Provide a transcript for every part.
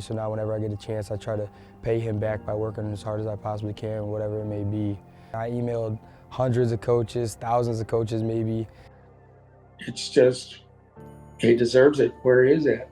So now whenever I get a chance, I try to pay him back by working as hard as I possibly can, whatever it may be. I emailed hundreds of coaches, thousands of coaches maybe. It's just, he deserves it where he is at.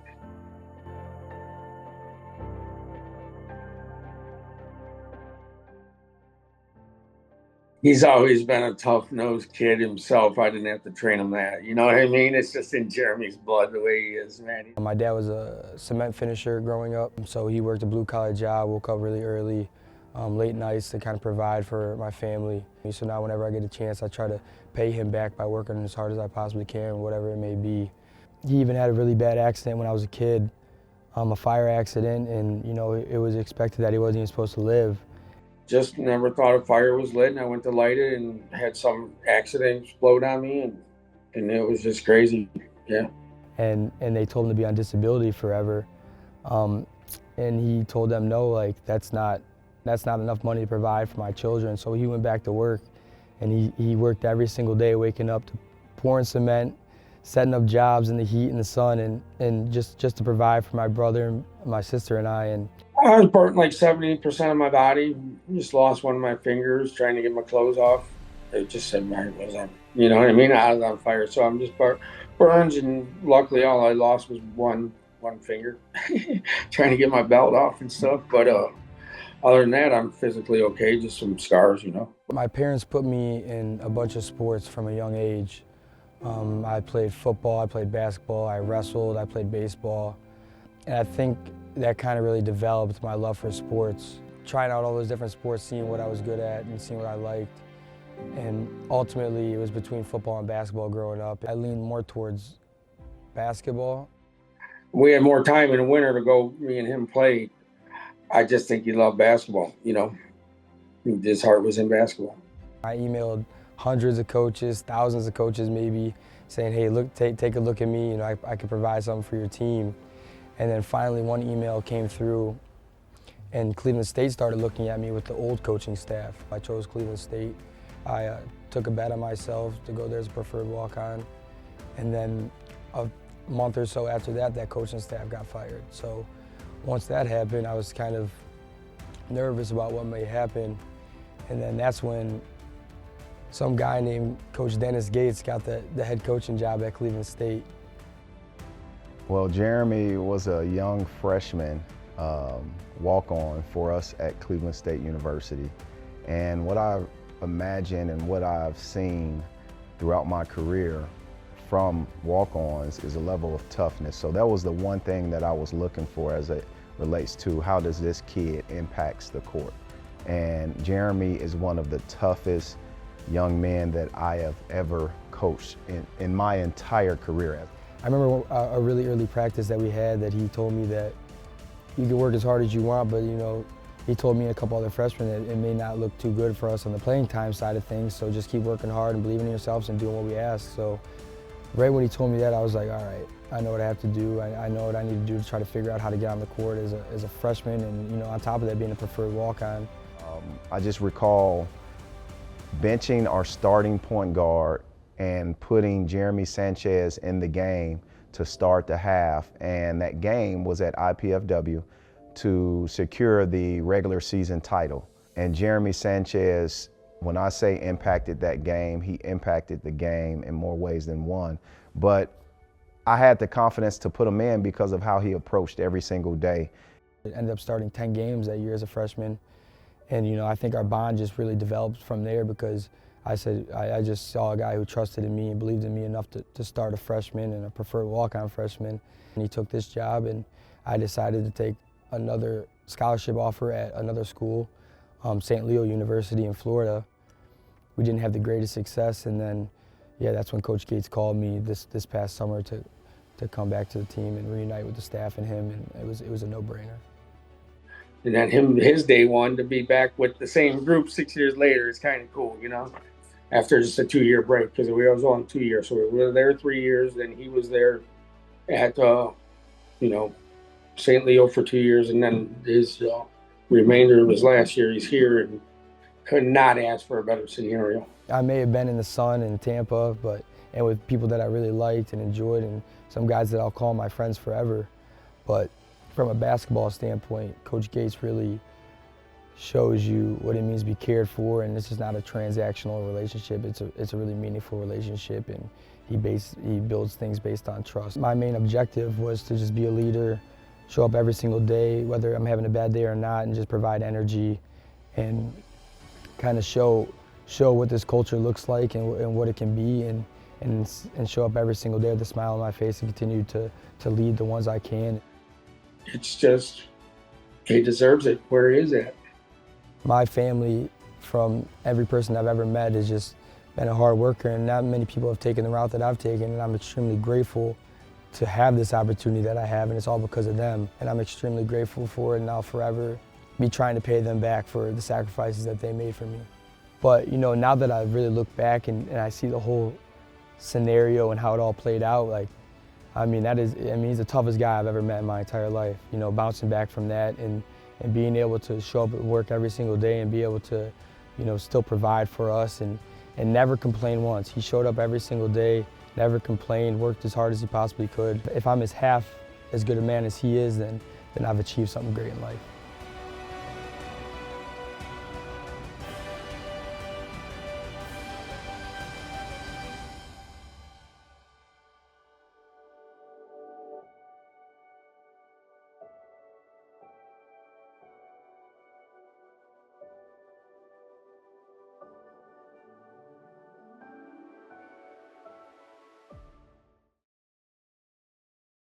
He's always been a tough-nosed kid himself. I didn't have to train him that. You know what I mean? It's just in Jeremy's blood the way he is, man. My dad was a cement finisher growing up, so he worked a blue-collar job, woke up really early, late nights to kind of provide for my family. So now whenever I get a chance, I try to pay him back by working as hard as I possibly can, whatever it may be. He even had a really bad accident when I was a kid, a fire accident, and it was expected that he wasn't even supposed to live. Just never thought a fire was lit, and I went to light it and had some accident explode on me, and it was just crazy, yeah. And they told him to be on disability forever, and he told them no, like that's not enough money to provide for my children. So he went back to work, and he worked every single day, waking up to pouring cement, setting up jobs in the heat and the sun, and just to provide for my brother and my sister and I. And I was burnt like 70% of my body. Just lost one of my fingers trying to get my clothes off. It just said my heart was on, you know what I mean? I was on fire. So I'm just burns, and luckily all I lost was one finger trying to get my belt off and stuff. But other than that, I'm physically okay, just some scars, you know. My parents put me in a bunch of sports from a young age. I played football, I played basketball, I wrestled, I played baseball. And I think that kind of really developed my love for sports. Trying out all those different sports, seeing what I was good at and seeing what I liked. And ultimately, it was between football and basketball growing up. I leaned more towards basketball. We had more time in the winter to go, me and him play. I just think he loved basketball, you know. His heart was in basketball. I emailed hundreds of coaches, thousands of coaches maybe, saying, hey, look, take a look at me, I could provide something for your team. And then finally one email came through, and Cleveland State started looking at me with the old coaching staff. I chose Cleveland State. I took a bet on myself to go there as a preferred walk-on. And then a month or so after that, that coaching staff got fired. So once that happened, I was kind of nervous about what may happen. And then that's when some guy named Coach Dennis Gates got the head coaching job at Cleveland State. Well, Jeremy was a young freshman walk-on for us at Cleveland State University. And what I imagine and what I've seen throughout my career from walk-ons is a level of toughness. So that was the one thing that I was looking for as it relates to how does this kid impacts the court. And Jeremy is one of the toughest young men that I have ever coached in my entire career. I remember a really early practice that we had that he told me that you can work as hard as you want, but he told me and a couple other freshmen that it may not look too good for us on the playing time side of things, so just keep working hard and believing in yourselves and doing what we ask. So right when he told me that, I was like, all right, I know what I have to do. I know what I need to do to try to figure out how to get on the court as a freshman, and on top of that, being a preferred walk-on. I just recall benching our starting point guard and putting Jeremy Sanchez in the game to start the half, and that game was at IPFW to secure the regular season title. And Jeremy Sanchez, when I say impacted that game, he impacted the game in more ways than one. But I had the confidence to put him in because of how he approached every single day. I ended up starting 10 games that year as a freshman. And I think our bond just really developed from there, because I just saw a guy who trusted in me and believed in me enough to start a freshman and a preferred walk-on freshman. And he took this job, and I decided to take another scholarship offer at another school, St. Leo University in Florida. We didn't have the greatest success, and then, yeah, that's when Coach Gates called me this past summer to come back to the team and reunite with the staff and him, and it was a no-brainer. And then his day one to be back with the same group 6 years later is kind of cool, after just a 2-year break, because we was on 2 years. So we were there 3 years, then he was there at, St. Leo for 2 years, and then his remainder of his last year, he's here, and could not ask for a better scenario. I may have been in the sun in Tampa, and with people that I really liked and enjoyed, and some guys that I'll call my friends forever. But From a basketball standpoint, Coach Gates really shows you what it means to be cared for, and this is not a transactional relationship. It's a really meaningful relationship, and he builds things based on trust. My main objective was to just be a leader, show up every single day, whether I'm having a bad day or not, and just provide energy and kind of show what this culture looks like and what it can be, and show up every single day with a smile on my face and continue to lead the ones I can. It's just, he deserves it where he is at. My family, from every person I've ever met, has just been a hard worker, and not many people have taken the route that I've taken, and I'm extremely grateful to have this opportunity that I have, and it's all because of them. And I'm extremely grateful for it, and I'll forever be trying to pay them back for the sacrifices that they made for me. But you know, now that I really look back and I see the whole scenario and how it all played out, like, he's the toughest guy I've ever met in my entire life. You know, bouncing back from that and being able to show up at work every single day and be able to, you know, still provide for us and never complain once. He showed up every single day, never complained, worked as hard as he possibly could. If I'm half as good a man as he is, then I've achieved something great in life.